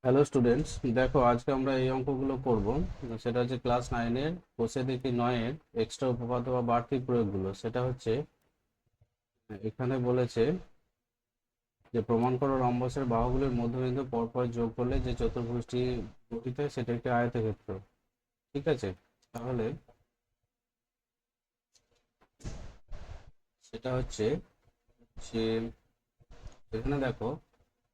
Hello students, দেখো আজকে আমরা এই অঙ্কগুলো করব। সেটা হচ্ছে ক্লাস 9-এর কোষে দেখি 9-এর এক্সট্রা উপপাদ্য বা বাড়তি প্রয়োগগুলো। সেটা হচ্ছে এখানে বলেছে যে প্রমাণ করো রম্বসের বাহুগুলির মধ্যবিন্দু পরপর যোগ করলে যে চতুর্ভুজটি গঠিত হয় সেটা একটি আয়তক্ষেত্র। ঠিক আছে, তাহলে সেটা হচ্ছে যে এখানে দেখো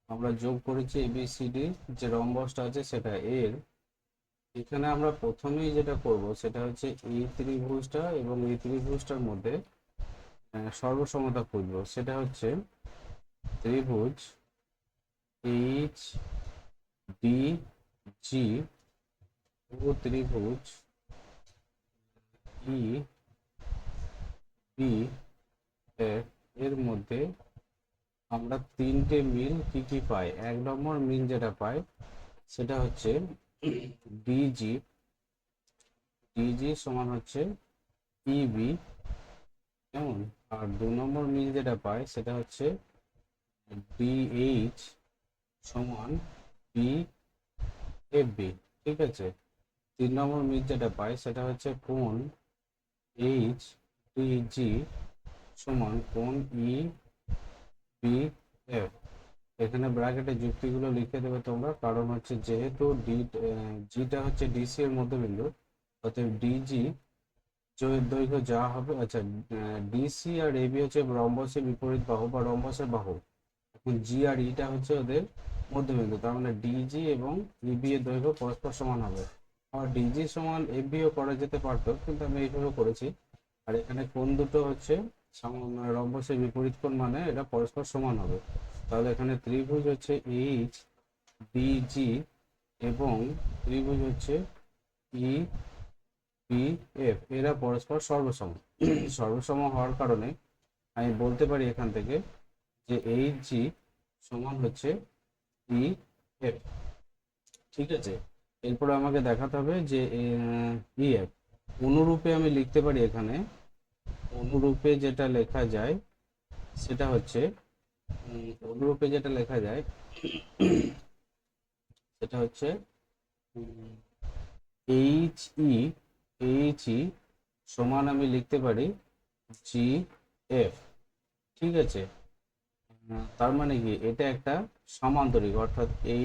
আমরা যোগ করেছি ABCD, যে রম্বসটা আছে সেটা এর। এখানে আমরা প্রথমেই যেটা করব সেটা হচ্ছে এই ত্রিভুজটা এবং এই ত্রিভুজটার মধ্যে সর্বসমতা খুঁজবো। সেটা হচ্ছে ত্রিভুজ এইচ ডি জি ও ত্রিভুজ ই বি এফ এর মধ্যে আমরা তিনটে মিল কি কি পাই। এক নম্বর মিল যেটা পাই সেটা হচ্ছে ডিজি। ডিজি সমান হচ্ছে ইবি, কেমন? আর 2 নম্বর মিল যেটা পাই সেটা হচ্ছে ডিএইচ সমান বি এফ বি। ঠিক আছে, 3 নম্বর মিল যেটা পাই সেটা হচ্ছে কোণ এইচ ডি জি সমান কোণ ই বি এফ। এখানে ব্র্যাকেটে যুক্তিগুলো লিখে দেবে তোমরা, কারণ হচ্ছে যেহেতু জিটা হচ্ছে ডিসি এর মধ্যবিন্দু, অতএব ডিজি দৈর্ঘ্য যা হবে, আচ্ছা, ডিসি আর এবি হচ্ছে রম্বসের বিপরীত বাহু বা রম্বসের বাহু। এখন জি আর ইটা হচ্ছে ওদের মধ্যবিন্দু, তার মানে ডিজি এবং ইবি এর দৈর্ঘ্য পরস্পর সমান হবে। আর ডিজি সমান এফবিও করা যেতে পারতো, কিন্তু আমি এইভাবে করেছি। আর এখানে কোণ দুটো হচ্ছে রম্বসের বিপরীত কোণ, মানে এটা পরস্পর সমান হবে। তাহলে এখানে ত্রিভুজ হচ্ছে এইচ ডিজি এবং ত্রিভুজ হচ্ছে ই বি এফ, এরা পরস্পর সর্বসম। সর্বসম হওয়ার কারণে আমি বলতে পারি এখান থেকে যে এইচ জি সমান হচ্ছে ই এফ। ঠিক আছে, এরপরে আমাকে দেখাতে হবে যে ই এফ অনুরূপে আমি লিখতে পারি। এখানে অনুরূপে যেটা লেখা যায় সেটা হচ্ছে অনুরূপে যেটা লেখা যায় সেটা হচ্ছে এইচ ই এইচ ই সমান আমি লিখতে পারি জি এফ। ঠিক আছে, তার মানে কি এটা একটা সমান্তরিক, অর্থাৎ E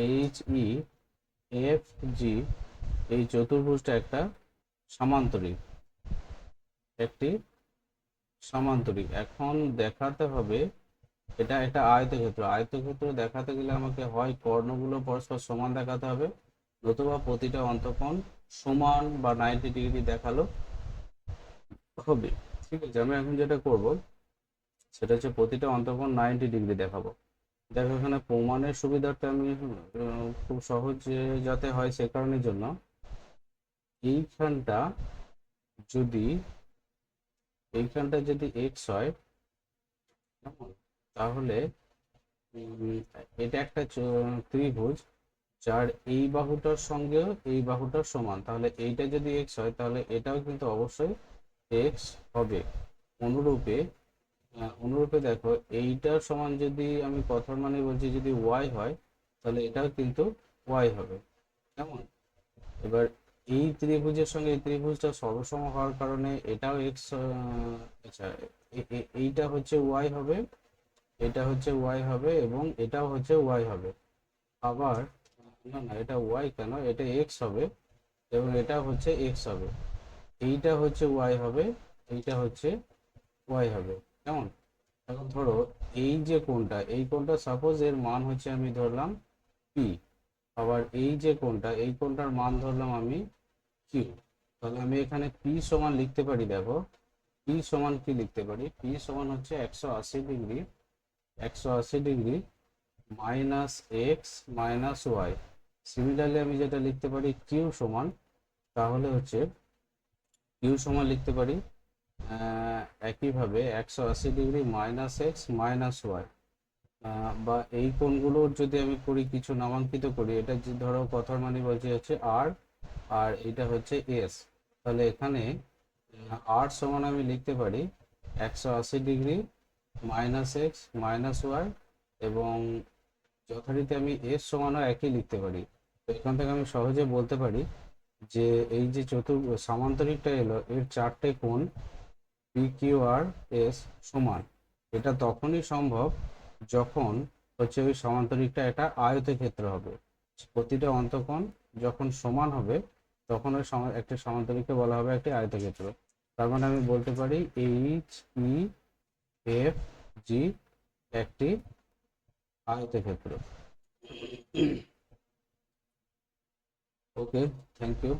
H E F G এই চতুর্ভুজটা একটা সমান্তরিক, একটি সমান্তরিক। এখন দেখাতে হবে এটা একটা আয়তক্ষেত্র। আয়তক্ষেত্র দেখাতে গেলে আমাকে হয় কর্ণগুলো পরস্পর সমান দেখাতে হবে, নতুবা প্রতিটা অন্তঃকোণ সমান বা 90 ডিগ্রি দেখালো হবে। ঠিক আছে, আমি এখন যেটা করব সেটা হচ্ছে প্রতিটা অন্তঃকোণ 90 ডিগ্রি দেখাবো। দেখো এখানে প্রমাণের সুবিধার্থে আমি খুব সহজ যাতে হয় সে কারণের জন্য এইখানটা যদি যদি এক্স হয়, কেমন? তাহলে এটা একটা ত্রিভুজ যার এই বাহুটার সঙ্গেও এই বাহুটার সমান। তাহলে এইটা যদি এক্স হয় তাহলে এটাও কিন্তু অবশ্যই এক্স হবে। অনুরূপে অনুরূপে দেখো এইটার সমান যদি আমি কথার মানে বলছি যদি ওয়াই হয় তাহলে এটাও কিন্তু ওয়াই হবে। কেমন? এবার এই ত্রিভুজের সঙ্গে এই ত্রিভুজটা সর্বসম হওয়ার কারণে এটাও এক্স, আচ্ছা, এইটা হচ্ছে ওয়াই হবে, এটা হচ্ছে ওয়াই হবে এবং এটাও হচ্ছে ওয়াই হবে। আবার না না, এটা ওয়াই কেন, এটা এক্স হবে এবং এটা হচ্ছে এক্স হবে। এইটা হচ্ছে ওয়াই হবে, এইটা হচ্ছে ওয়াই হবে। কেমন? এখন ধরো এই যে কোণটা, এই কোণটা সাপোজ এর মান হচ্ছে আমি ধরলাম পি। আবার এই যে কোণটা, এই কোণটার মান ধরলাম আমি কিউ। তাহলে আমি এখানে পি সমান লিখতে পারি, দেখো পি সমান কি লিখতে পারি, পি সমান হচ্ছে 180 degree, 180 degree minus x minus y. Similarly আমি যেটা লিখতে পারি কিউ সমান, তাহলে হচ্ছে কিউ সমান লিখতে পারি একইভাবে 180 degree minus x minus y. বা এই কোণগুলোর যদি আমি করি কিছু নামাঙ্কিত করি, এটা যে ধরো কথার মানে বলছে হচ্ছে আর, আর এটা হচ্ছে এস। তাহলে এখানে আর সমান আমি লিখতে পারি 180 degree minus x minus y এবং যথারীতি আমি এস সমানও একই লিখতে পারি। তো এখান থেকে আমি সহজে বলতে পারি যে এই যে সামান্তরিকটা এলো এর চারটে কোণ পি কিউ আর এস সমান। এটা তখনই সম্ভব যখন হচ্ছে ওই সমান্তরিকটা একটা আয়তক্ষেত্র হবে। প্রতিটা অন্তঃকোণ যখন সমান হবে তখন ওই একটা সমান্তরিককে বলা হবে একটি আয়তক্ষেত্র। তার মানে আমি বলতে পারি এইচ ই এফ জি একটি আয়তক্ষেত্র। ওকে, থ্যাংক ইউ।